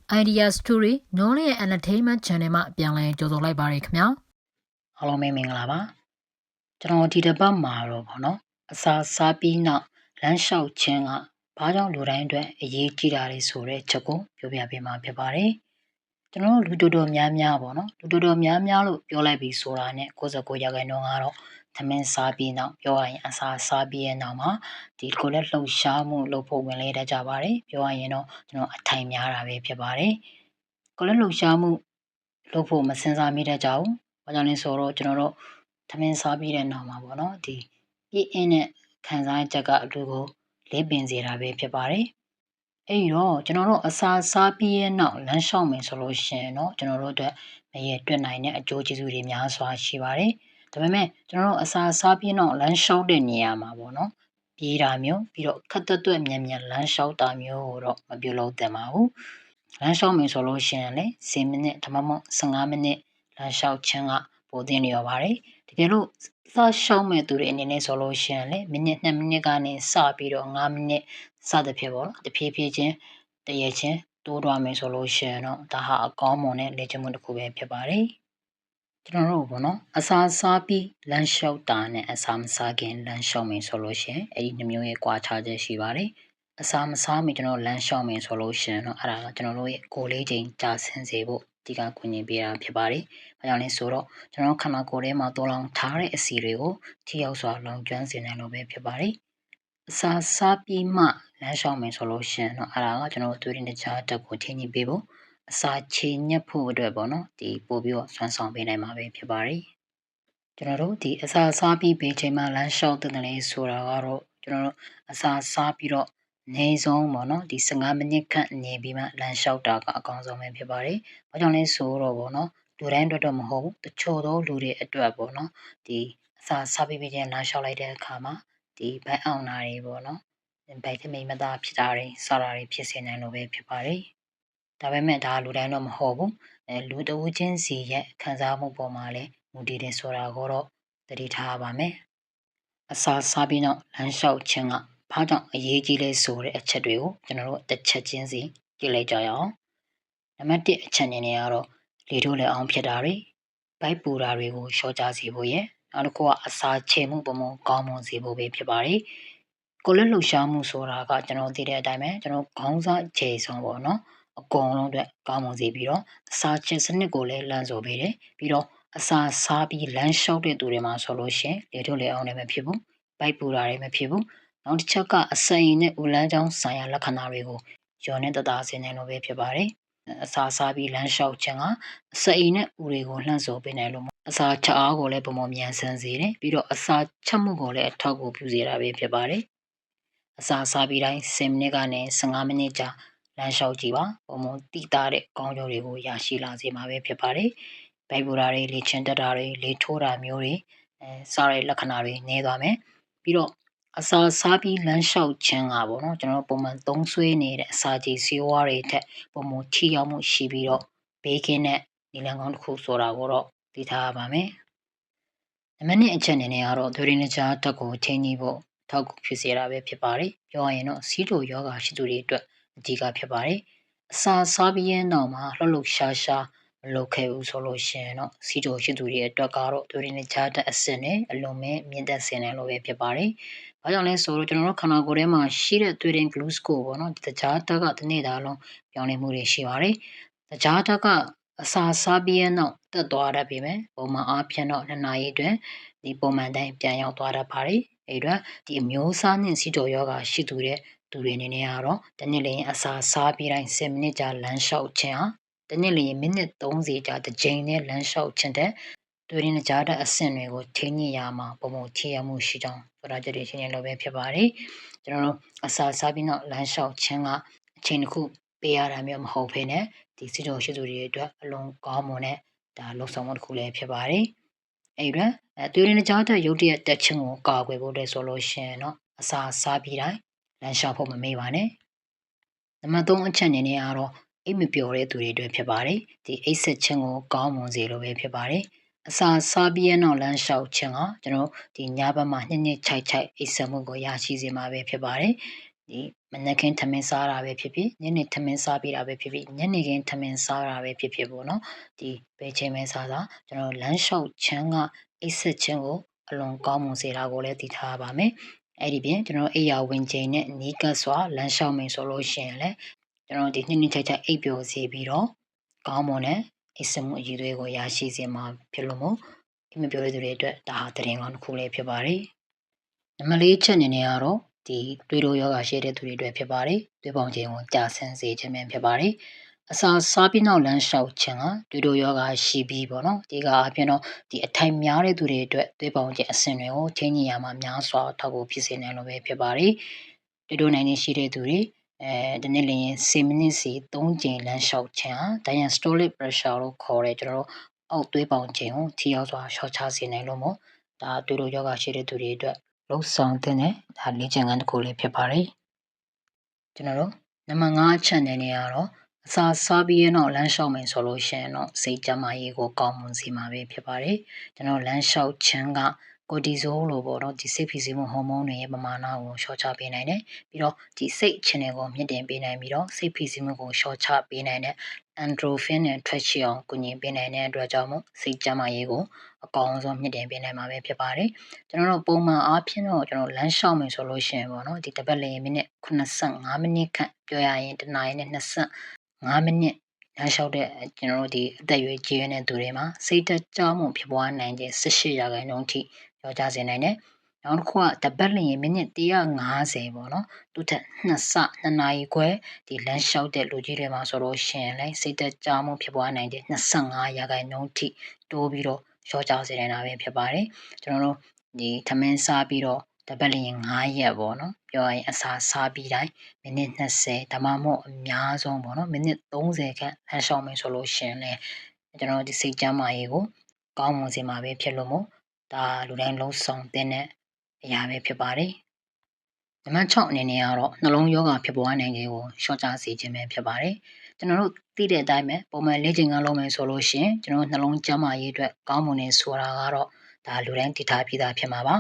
Idea Story နော်လေးရဲ့ Entertainment Channel မှာပြန်လည်ကြိုဆိုလိုက်ပါရခင်ဗျာအားလုံးပဲမင်္ဂလာပါကျွန်တော်ဒီတစ်ပတ်မှာတော့ဗောနော်အစာစားပြီးနောက်လမ်းလျှောက်ခြင်းကဘာကြောင့်လူတိုင်းအတွက်အရေးကြီးတာလဲဆိုတဲ့ချက်ကိုပြောပြပေးမှာဖြစ်ပါတယ်ကျွန်တော်လူတော်တော်များများဗောနော်လူတော်တော်များများလို့ပြောလိုက်ပြီးဆိုတာနဲ့69ရာခိုင်နှုန်းကတော့သမင်းစားပြီးနောက်ပြောရရင်အစာစားပြီးရဲ့နောက်မှာဒီကိုယ်လက်လှုပ်ရှားမှုလုပ်ဖို့ဝင်လေတတ်ကြပါတယ်ပြောရရင်တော့ကျွန်တော်အထိုင်များတာပဲဖြစ်ပါတယ်ကိုယ်လက်လှုပ်ရှားမှုလုပ်ဖို့မစင်စားမိတတ်ကြဘူးဘာကြောင့်လဲဆိုတော့ကျွန်တော်တို့သမင်းစားပြီးတဲ့နောက်မှာပေါ့နော်ဒီပြည့်အင်းတဲ့ခံစားချက်ကအတူကိုလေးပင်စေတာပဲဖြစ်ပါတယ်အဲ့တော့ကျွန်တော်တို့အစာစားပြီးရဲ့နောက်လမ်းလျှောက်မယ်ဆိုလို့ရှိရင်တော့ကျွန်တော်တို့အတွက်မရတွေ့နိုင်တဲ့အကျိုးကျေးဇူးတွေများစွာရှိပါတယ်ဒါပေမဲ့ကျွန်တော်တို့အစာစားပြီးနောက်လမ်းလျှောက်တဲ့နေရာမှာပေါ့နော်ပြေးတာမျိုးပြီးတော့ခက်တွတ်မြန်မြန်လမ်းလျှောက်တာမျိုးကိုတော့မပြုလုပ်သင့်ပါဘူးလမ်းလျှောက်မယ်ဆိုလို့ရှိရင်လေ10မိနစ်ဒါမှမဟုတ်15မိနစ်လမ်းလျှောက်ခြင်းကပိုသင့်လျော်ပါတယ်တကယ်လို့စရှောက်မဲ့သူတွေအနေနဲ့ဆိုလို့ရှိရင်လေမိနစ်2မိနစ်ကနေစပြီးတော့5မိနစ်စသဖြင့်ပေါ့နော်တဖြည်းဖြည်းချင်းတရချင်းတိုးသွားမယ်ဆိုလို့ရှိရင်တော့ဒါဟာအကောင်းမွန်တဲ့လေ့ကျင့်မှုတစ်ခုပဲဖြစ်ပါတယ်ကျွန်တော်တို့ပေါ့နော်အစာစားပြီးလမ်းလျှောက်တာနဲ့အစာမစားခင်လမ်းလျှောက်မယ်ဆိုလို့ရှိရင်အဲ့ဒီနှမျိုးရဲ့ကွာခြားချက်ရှိပါတယ်အစာမစားမီကျွန်တော်လမ်းလျှောက်မယ်ဆိုလို့ရှိရင်တော့အဲ့ဒါကကျွန်တော်တို့ရဲ့ကိုယ်လေးချိန်ကြာဆင်းစေဖို့ဒီကကူညီပေးတာဖြစ်ပါတယ်။ဘာကြောင့်လဲဆိုတော့ကျွန်တော်ခန္ဓာကိုယ်ထဲမှာတိုးလောင်ထားတဲ့အစီတွေကိုထိရောက်စွာလောင်ကျွမ်းစေနိုင်လို့ပဲဖြစ်ပါတယ်။အစာစားပြီးမှလမ်းလျှောက်မယ်ဆိုလို့ရှိရင်တော့အဲ့ဒါကကျွန်တော်တို့သွေးရင်းတခြားတက်ကိုထိန်းညှိပေးဖို့အစာချေညက်ဖို့အတွက်ပေါ့နော်ဒီပို့ပြီးတော့ဆွမ်းဆောင်ပေးနိုင်မှာပဲဖြစ်ပါတယ်။ကျွန်တော်တို့ဒီအစာစားပြီးဘေးချိန်မှာလမ်းလျှောက်တဲ့လေဆိုတာကတော့ကျွန်တော်တို့အစာစားပြီးတော့နေဆုံးပေါ့နော်ဒီ15မိနစ်ခန့်နေပြီးမှလမ်းလျှောက်တာကအကောင်းဆုံးပဲဖြစ်ပါတယ်။ဘာကြောင့်လဲဆိုတော့ပေါ့နော်လူတိုင်းအတွက်တော့မဟုတ်ဘူးတချို့သောလူတွေအတွက်ပေါ့နော်ဒီအစာစားပြီးချင်းလမ်းလျှောက်လိုက်တဲ့အခါမှာဒီဘိုက်အောင်နာတွေပေါ့နော်ဘိုက်ထမိန်မသားဖြစ်တာတွေစတာတွေဖြစ်စေနိုင်လို့ပဲဖြစ်ပါတယ်။ဒါပေမဲ့ဒါလူတိုင်းတော့မဟုတ်ဘူးလူတဦးချင်းစီရဲ့ခံစားမှုပေါ်မှာလည်းမူတည်တယ်ဆိုတာကိုတော့သတိထားပါမယ်။အစာစားပြီးနောက်လမ်းလျှောက်ခြင်းကဘာကြောင့်အရေးကြီးလဲဆိုတဲ့အချက်တွေကိုကျွန်တော်တို့တစ်ချက်ချင်းစီကြည့်လိုက်ကြရအောင်။နံပါတ်1အချက်အနေနဲ့ကတော့လေထိုးလက်အောင်ဖြစ်တာတွေဗိုက်ပူတာတွေကိုလျှော့ချစေဖို့ရဲ့နောက်တစ်ခုကအစာချေမှုပုံမှန်ကောင်းမွန်စေဖို့ပဲဖြစ်ပါတယ်။ကိုယ်လက်လှူရှားမှုဆိုတာကကျွန်တော်သိတဲ့အတိုင်းပဲကျွန်တော်ခေါင်းစားခြေဆုံးပေါ့နော်။အကုန်လုံးအတွက်ကောင်းမွန်စေပြီးတော့အစာချေစနစ်ကိုလည်းလမ်းဆိုပေးတယ်ပြီးတော့အစာစားပြီးလမ်းလျှောက်တဲ့သူတွေမှာဆိုလို့ရှိရင်လေထုတ်လေအောင်လည်းမဖြစ်ဘူးဗိုက်ပူတာလည်းမဖြစ်ဘူးနောက်တစ်ချက်ကအစိမ်နဲ့ဦးလန်းချောင်းဆိုင်ရာလက္ခဏာတွေကိုညော်နဲ့တသားစင်းနေလို့ပဲဖြစ်ပါတယ်အစာစားပြီးလမ်းလျှောက်ခြင်းကအစိမ်နဲ့ဦးတွေကိုလှန့်ဆိုပေးနိုင်လို့အစာချအားကိုလည်းပုံမမြန်ဆန်စေတယ်ပြီးတော့အစာချက်မှုကိုလည်းအထောက်အကူပြုစေတာပဲဖြစ်ပါတယ်အစာစားပြီးတိုင်း10မိနစ်ကနေ15မိနစ်ကြာလမ်းလျှောက်ကြည့်ပါပုံမတိတာတဲ့ကောင်းကျိုးတွေကိုရရှိလာစေမှာပဲဖြစ်ပါတယ်ဗိုက်ပူတာတွေလေချင်းတက်တာတွေလေထိုးတာမျိုးတွေစားတဲ့လက္ခဏာတွေနည်းသွားမယ်ပြီးတော့အစာစားပြီးလမ်းလျှောက်ခြင်းကပေါ့နော်ကျွန်တော်ပုံမှန်သုံးဆွဲနေတဲ့အစာကြေဆေးဝါးတွေထက်ပုံမှန်ထိရောက်မှုရှိပြီးတော့ဘေးကင်းတဲ့ဒီလန်ကောင်းတစ်ခုဆိုတာကိုတော့သိထားရပါမယ်နံပါတ်2အချက်အနေနဲ့ကတော့ဒွေရင်ကြားတက်ကိုချိန်ကြီးဖို့ထောက်ကူဖြစ်စေတာပဲဖြစ်ပါတယ်ပြောရရင်တော့စီးတိုယောဂရှိသူတွေအတွက်အဓိကဖြစ်ပါတယ်အစာစားပြီးရဲ့နောက်မှာလှုပ်လှုပ်ရှားရှားမလုပ်ခဲ့ဘူးဆိုလို့ရှိရင်တော့စီတိုရှိသူတွေအတွက်ကတော့ဒွေရင်ကြားတက်အဆင့်နဲ့အလုံးမဲ့မြင့်တက်စေနိုင်လို့ပဲဖြစ်ပါတယ်ဘာကြောင့်လဲဆိုတော့ကျွန်တော်တို့ခန္ဓာကိုယ်ထဲမှာရှိတဲ့သွေးရင်း glucose ပေါ့နော်တကြားတက်ကတစ်နေ့တာလုံးပြောင်းလဲမှုတွေရှိပါတယ်တကြားတက်ကအစာစားပြီးရဲ့နောက်တက်သွားတတ်ပြီမယ်ပုံမှန်အားဖြင့်တော့2နာရီအတွင်းဒီပုံမှန်တိုင်းပြန်ရောက်သွားတတ်ပါတယ်အဲ့တော့ဒီအမျိုးအစားနဲ့စီတိုယောဂရှိသူတဲ့သူတွေအနေနဲ့ကတော့တနေ့လျင်အစာစားပြီးတိုင်း10မိနစ်ကြာလမ်းလျှောက်ခြင်းဟာတနေ့လျင်မိနစ်30ကြာတစ်ကြိမ်နဲ့လမ်းလျှောက်ခြင်းတဲ့တွေ့ရင်ကြားတဲ့အဆင့်တွေကိုထိညှိရမှာပုံမှန်ထိရမှုရှိကြောင်းဆိုတာကြည့်ရှင်းရလို့ပဲဖြစ်ပါတယ်ကျွန်တော်တို့အစာစားပြီးနောက်လမ်းလျှောက်ခြင်းကအချိန်တစ်ခုပေးရတာမျိုးမဟုတ်ဘဲနဲ့ဒီစီတိုရှိသူတွေအတွက်အလုံးကောင်းမွန်တဲ့ဒါလုံဆောင်မှုတစ်ခုလည်းဖြစ်ပါတယ်အဲ့တော့တွေ့ရင်ကြားတဲ့ရုပ်တရက်တက်ခြင်းကိုကာကွယ်ဖို့တဲ့ဆိုလို့ရှိရင်တော့အစာစားပြီးတိုင်းလမ်းလျှောက်ဖို့မမေ့ပါနဲ့နံပါတ်3အချက်အနေနဲ့ကတော့အိတ်မပျော်တဲ့သူတွေအတွက်ဖြစ်ပါတယ်ဒီအိတ်ဆက်ခြင်းကိုကောင်းမွန်စေလိုပဲဖြစ်ပါတယ်အစာစားပြီးရင်တော့လမ်းလျှောက်ခြင်းကကျွန်တော်ဒီညဘက်မှာညှစ်ညစ်ချိုက်ချိုက်အိတ်ဆက်မှုကိုရရှိစေမှာပဲဖြစ်ပါတယ် ဒီမနက်ခင်းထမင်းစားတာပဲဖြစ်ဖြစ်ညနေထမင်းစားပြီးတာပဲဖြစ်ဖြစ်ညနေခင်းထမင်းစားတာပဲဖြစ်ဖြစ်ပေါ့နော်ဒီဘယ်ချိန်ပဲစားစားကျွန်တော်လမ်းလျှောက်ချမ်းကအိပ်ဆက်ခြင်းကိုအလွန်ကောင်းမွန်စေတာကိုလည်းသိထားပါမယ်အဲ့ဒီပြင်ကျွန်တော်အိယာဝင်ချိန်နဲ့နီးကပ်စွာလမ်းလျှောက်မယ်ဆိုလို့ရှိရင်လည်းကျွန်တော်ဒီနှစ်နှစ်ချိုက်အိပ်ပျော်စေပြီးတော့ကောင်းမွန်တဲ့အိပ်စက်မှုအရည်အသွေးကိုရရှိစေမှာဖြစ်လို့မို့အိမ်မပြောတဲ့သူတွေအတွက်ဒါဟာသတင်းကောင်းတစ်ခုလေးဖြစ်ပါတယ်နံပါတ်၄ချက်အနေနဲ့ကတော့ဒီသွေးတိုးယောဂရှိတဲ့သူတွေအတွက်ဖြစ်ပါတယ်သွေးပေါင်ချိန်ကိုကြာဆင်းစေခြင်းပဲဖြစ်ပါတယ်အစာစားပြီးနောက်လမ်းလျှောက်ခြင်းကသွေးတိုးယောဂရှိပြီးပေါ့နော်ဒီကအပြင်တော့ဒီအထိုင်များတဲ့သူတွေအတွက်သွေးပေါင်ချိန်အဆင့်တွေကိုချိန်ညင်ရမှာများစွာထောက်ဖို့ဖြစ်စေနိုင်လို့ပဲဖြစ်ပါတယ်သွေးတိုးနိုင်နေရှိတဲ့သူတွေဒီနေ့လျင်10မိနစ်စီ3ကြိမ်လမ်းလျှောက်ခြင်းဟာ diastolic pressure လို့ခေါ်တဲ့ကျွန်တော်တို့အောက်သွေးပေါင်ချိန်ကိုထိရောက်စွာလျှော့ချစေနိုင်လို့မို့ဒါသွေးတိုးယောဂရှိတဲ့သူတွေအတွက်လှုပ်ဆောင်တဲ့ဒါလေ့ကျင့်ခန်းတစ်ခုလေးဖြစ်ပါတယ်ကျွန်တော်တို့နံပါတ်5အချက်အနေနဲ့ကတော့အစာစားပြီးရင်တော့လမ်းလျှောက်မယ်ဆိုလို့ရှိရင်တော့စိတ်ကြမ်းမာရေးကိုကောင်းမွန်စေမှာပဲဖြစ်ပါတယ်ကျွန်တော်လမ်းလျှောက်ခြင်းကကိုတီဇိုလို့ပေါ့နော်ဒီစိတ်ဖိစီးမှုဟော်မုန်းတွေရဲ့ပမာဏကိုလျှော့ချပေးနိုင်တယ်ပြီးတော့ဒီစိတ်အခြေအနေကိုမြင့်တင်ပေးနိုင်ပြီးတော့စိတ်ဖိစီးမှုကိုလျှော့ချပေးနိုင်တဲ့ endorphin နဲ့ထွက်ရှိအောင်ကူညီပေးနိုင်တဲ့အတွက်ကြောင့်မို့စိတ်ကြမ်းမာရေးကိုအကောင်းဆုံးမြင့်တင်ပေးနိုင်မှာပဲဖြစ်ပါတယ်ကျွန်တော်တို့ပုံမှန်အားဖြင့်တော့ကျွန်တော်လမ်းလျှောက်မယ်ဆိုလို့ရှိရင်ပေါ့နော်ဒီတပတ်လည်မိနစ်85မိနစ်ခန့်ပြောရရင်တနာရီနဲ့25မိနစ်လမ်းလျှောက်တဲ့ကျွန်တော်တို့ဒီအသက်အရွယ်ကြီးရတဲ့သူတွေမှာစိတ်တက်ကြွမှုဖြစ်ပွားနိုင်ခြင်း18%ထိကျော်ကြစေနိုင်တယ်နောက်တစ်ခုကတပတ်လျင်မိနစ်150ပေါ့နော်သူထက်2နာရီခွဲဒီလမ်းလျှောက်တဲ့လူကြီးတွေမှာဆိုလို့ရှိရင်လည်းစိတ်သက်ကြမှုဖြစ်ပွားနိုင်တဲ့25%ထိတိုးပြီးတော့လျှော့ချစေနိုင်တာပဲဖြစ်ပါတယ်ကျွန်တော်တို့ဒီထမင်းစားပြီးတော့တပတ်လျင်9ရက်ပေါ့နော်ပြောရရင်အစာစားပြီးတိုင်းမိနစ်20ဒါမှမဟုတ်အများဆုံးပေါ့နော်မိနစ်30ခန့်လမ်းလျှောက်မယ်ဆိုလို့ရှိရင်လည်းကျွန်တော်ဒီစိတ်ကြမ်းမာရေးကိုကောင်းမွန်စေမှာပဲဖြစ်လို့မို့ဒါလူတိုင်းလုံးဆောင်တဲ့အရာပဲဖြစ်ပါတယ်နံပါတ်6အနေနဲ့ကတော့နှလုံးရောဂါဖြစ်ပွားနိုင်ခြင်းကိုရှော့ချစေခြင်းပဲဖြစ်ပါတယ်ကျွန်တော်တို့သိတဲ့အတိုင်းပဲပုံမှန်လေ့ကျင့်ခန်းလုပ်မယ်ဆိုလို့ရှိရင်ကျွန်တော်နှလုံးကျန်းမာရေးအတွက်ကောင်းမွန်နေဆိုတာကတော့ဒါလူတိုင်းသိထားပြီးသားဖြစ်မှာပါ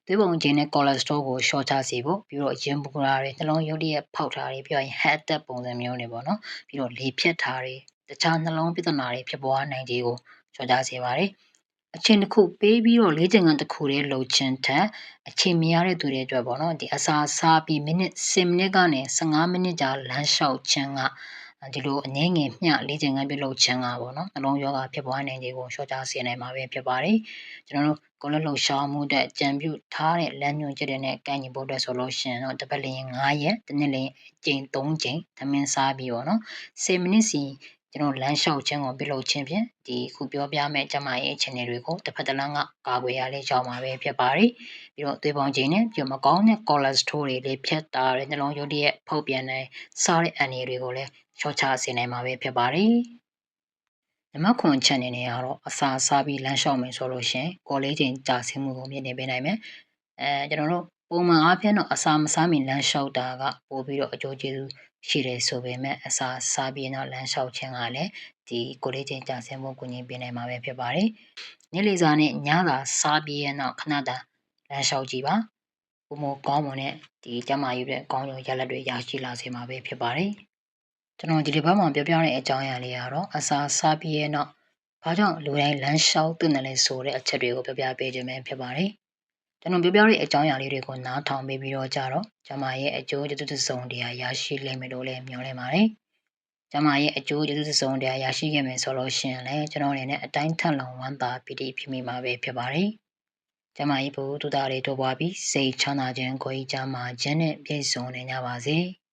သွေးပုံချင်းနဲ့ cholesterol ကိုရှော့ချစေဖို့ပြီးတော့ရင်ပူတာတွေနှလုံးရုပ်တရက်ဖောက်တာတွေပြီးတော့ heart attack ပုံစံမျိုးတွေပေါ့နော်ပြီးတော့လေဖြတ်တာတွေတခြားနှလုံးပြဿနာတွေဖြစ်ပွားနိုင်ခြင်းကိုရှော့ချစေပါတယ်အချိန်တစ်ခုပေးပြီးတော့လေ့ကျင့်ခန်းတစ်ခုလေးလှုပ်ခြင်းထက်အချိန်မရတဲ့သူတွေအတွက်ပေါ့နော်ဒီအစာစားပြီးမိနစ်10မိနစ်ကနေ15မိနစ်ကြာလမ်းလျှောက်ခြင်းကဒီလိုအငင်းငယ်မျှလေ့ကျင့်ခန်းပြုလုပ်ခြင်းကပေါ့နော်နှလုံးရောဂါဖြစ်ပွားနိုင်ခြင်းကိုလျှော့ချစေနိုင်မှာပဲဖြစ်ပါတယ်ကျွန်တော်တို့ကိုယ်လက်လှုပ်ရှားမှုတဲ့ကြံပြုထားတဲ့လမ်းညွှန်ချက်တွေနဲ့ကိုင်ညီဖို့အတွက်ဆိုလို့ရှိရင်တော့တပတ်လျင်9ရက်တစ်နေ့လျင်အကြိမ်3ကြိမ်သမင်းစားပြီးပေါ့နော်10မိနစ်စီကျွန်တော်လမ်းလျှောက်ခြင်းကိုပြုလုပ်ခြင်းဖြင့်ဒီခုပြောပြမဲ့ကျမရဲ့အခြေအနေတွေကိုတစ်ဖက်တစ်လမ်းကကာကွယ်ရလေးကြောင်းမှာပဲဖြစ်ပါတယ်ပြီးတော့သွေးပေါင်ချိန်နဲ့ပြီးမကောင်းတဲ့ cholesterol တွေလေးဖြတ်တာတဲ့နှလုံးရုပ်တရက်ဖောက်ပြန်တဲ့စားတဲ့အန်ရီတွေကိုလည်းလျှော့ချစေနိုင်မှာပဲဖြစ်ပါတယ်နံပါတ်9ချက်အနေနဲ့ကတော့အစာစားပြီးလမ်းလျှောက်မယ်ဆိုလို့ရှိရင်ကော်လေးချိန်ကြာဆင်းမှုကိုမြင့်တင်ပေးနိုင်မယ်ကျွန်တော်တို့ပုံမှန်အားဖြင့်တော့အစာမစားမီလမ်းလျှောက်တာကပိုပြီးတော့အကျိုးကျေးဇူးရှိတယ်ဆိုပေမဲ့အစာစားပြီးတော့လမ်းလျှောက်ခြင်းကလည်းဒီကိုယ်လေးချိန်ကြာဆင်းမှုကိုညင်ပေးနိုင်မှာပဲဖြစ်ပါတယ်နေ့လည်စာနဲ့ညစာစားပြီးရင်တော့ခဏတာလမ်းလျှောက်ကြည့်ပါဘုံမကောင်းမွန်တဲ့ဒီကျမကြီးရဲ့ကောင်းကျိုးရလဒ်တွေရရှိလာစေမှာပဲဖြစ်ပါတယ်ကျွန်တော်ဒီတစ်ပတ်မှာပြောပြတဲ့အကြောင်းအရာလေးကတော့အစာစားပြီးရင်တော့ဘာကြောင့်လူတိုင်းလမ်းလျှောက်သင့်တယ်လဲဆိုတဲ့အချက်တွေကိုပြောပြပေးခြင်းပဲဖြစ်ပါတယ်ကျွန်တော်ပြောပြတဲ့အကြောင်းအရာလေးတွေကိုနားထောင်ပြီးတော့ကြတော့ကျမရဲ့အကျိုးကျေးဇူးတစ်စုံတရာရရှိလိမ့်မယ်လို့လည်းမျှော်လင့်ပါတယ်ကျမရဲ့အကျိုးကျေးဇူးတစ်စုံတရာရရှိခဲ့မယ်ဆိုလို့ရှိရင်လည်းကျွန်တော်အနေနဲ့အတိုင်းထက်လောင်ဝမ်းသာပီတိဖြစ်မိမှာပဲဖြစ်ပါတယ်ကျမရဲ့ဘုသူသားတွေတို့ပွားပြီးစိတ်ချမ်းသာခြင်းကိုယ်ကြီးချမ်းသာခြင်းနဲ့ပြည့်စုံနေကြပါစေ။